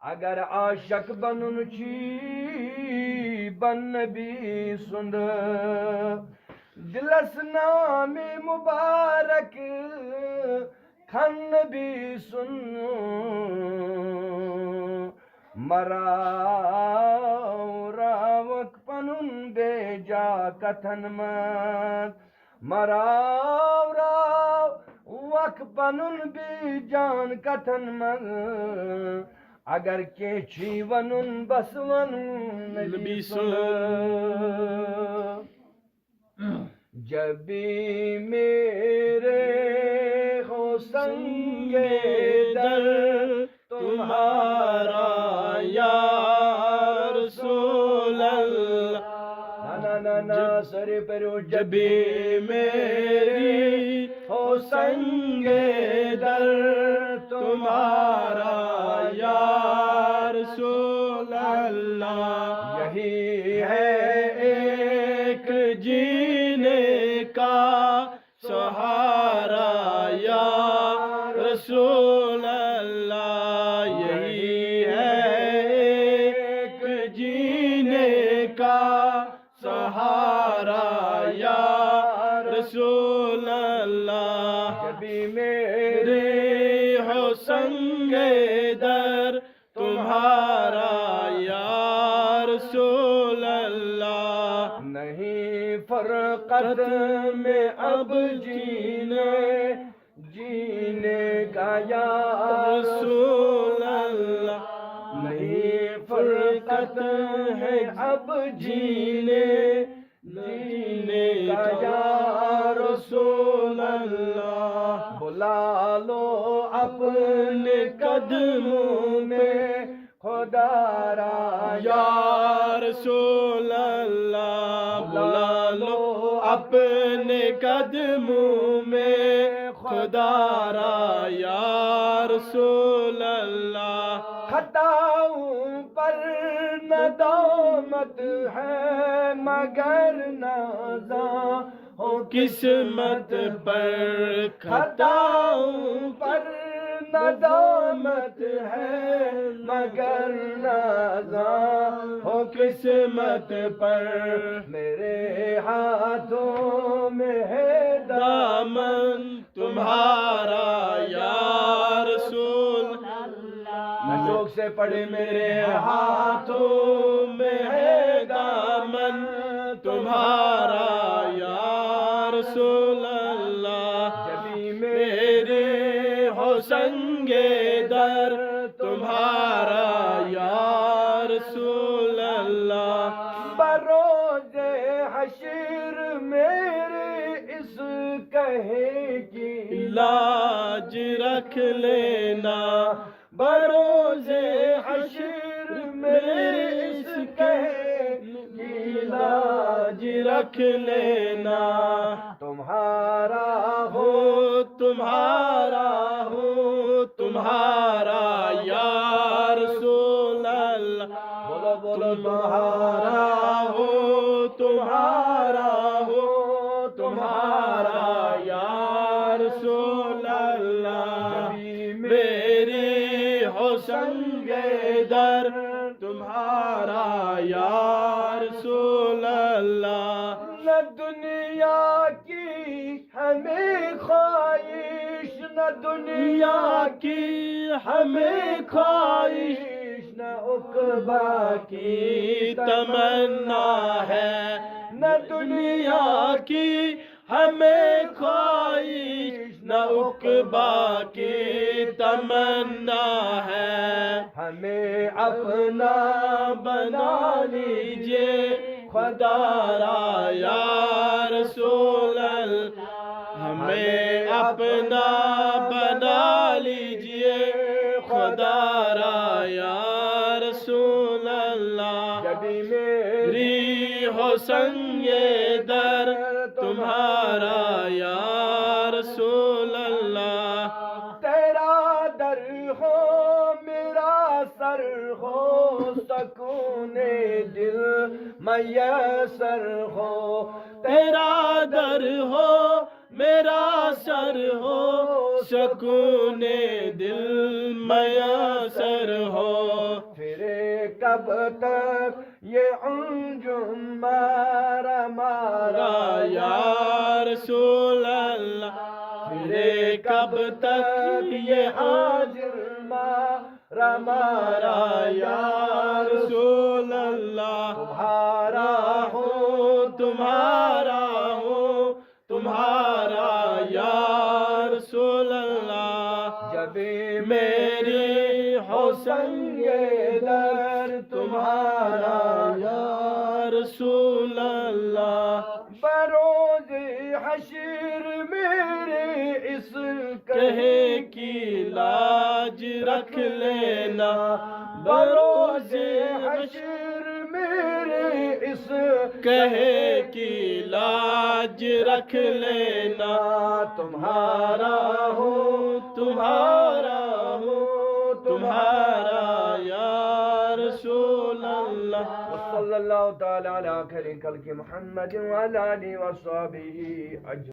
اگر عاشق بنن چھی بن نبی سند دلس نام مبارک کھن نبی سن مرا راوک پنن بے جا کتھن مت مرا وق پنن بے جان کتھن مت اگر کیچھی ونن بس ونن نبی سن جب بھی میرے ہو سنگ در تمہارا یا رسول اللہ نا سر پرو جب بھی میری ہو سنگ در تمہارا یا رسول اللہ یہی ہے ایک جینے کا سہارا یا رسول اللہ یہی ہے ایک جینے کا سہارا یا رسول اللہ جب میرے ہو سنگ در تمہارا یا رسول اللہ نہیں فرقت میں اب جینے کا یا رسول اللہ نہیں فرقت ہے اب جینے کا یا رسول اللہ بلا لو اپنے قدموں میں خدا را یا رسول اللہ بلا لو اپنے قدموں میں خدا را یا رسول اللہ خطاؤں پر ندامت ہے مگر نازاں ہو قسمت پر خطاؤں پر ندامت ہے مگر نازاں ہو قسمت پر میرے ہاتھوں میں ہے دامن تمہارا یا رسول اللہ شوق سے پڑھے میرے ہاتھوں میں ہے دامن تمہارا یا رسول اللہ جبھی میرے ہو سنگ در تمہارا یا رسول اللہ بروز حشر میرے اس کہے کی لاج رکھ لینا بروز حشر میرے اس کہے کی لاج رکھ لینا تمہارا ہو تمہارا یا رسول اللہ بولو بولو تمہارا ہو تمہارا یا رسول اللہ میری ہو سنگ در تمہارا یا رسول اللہ نہ دنیا کی ہمیں خواہش نہ دنیا کی ہمیں خواہش نہ عقبہ کی تمنا ہے نہ دنیا کی ہمیں خواہش نہ عقبہ کی تمنا ہے ہمیں اپنا بنا لیجئے خدا را یا رسول اللہ ہمیں اپنا بنا لیجئے خدا را یا رسول اللہ جب میری ہو سنگ در تمہارا یا رسول اللہ تیرا در ہو میرا سر ہو سکون دل میسر ہو تیرا در ہو میرا سر ہو سکون دل میسر ہو پھرے کب تک یہ انجم مارا مارا یا رسول اللہ پھرے کب تک یہ حاضر مارا مارا یا رسول اللہ تمہارا ہوں تمہارا ہوں تمہارا یا رسول اللہ جب میری حسن یہ در تمہارا یا رسول اللہ بروز حشر میرے اس کہے کی لاج رکھ لینا بروز حشر میرے اس کہے کی لاج رکھ لینا تمہارا ہوں تمہارا ہوں تمہارا یا رسول اللہ صلی اللہ تعالی علی خیر خلق محمد وعلی آلہ وصحبہ اجمعین.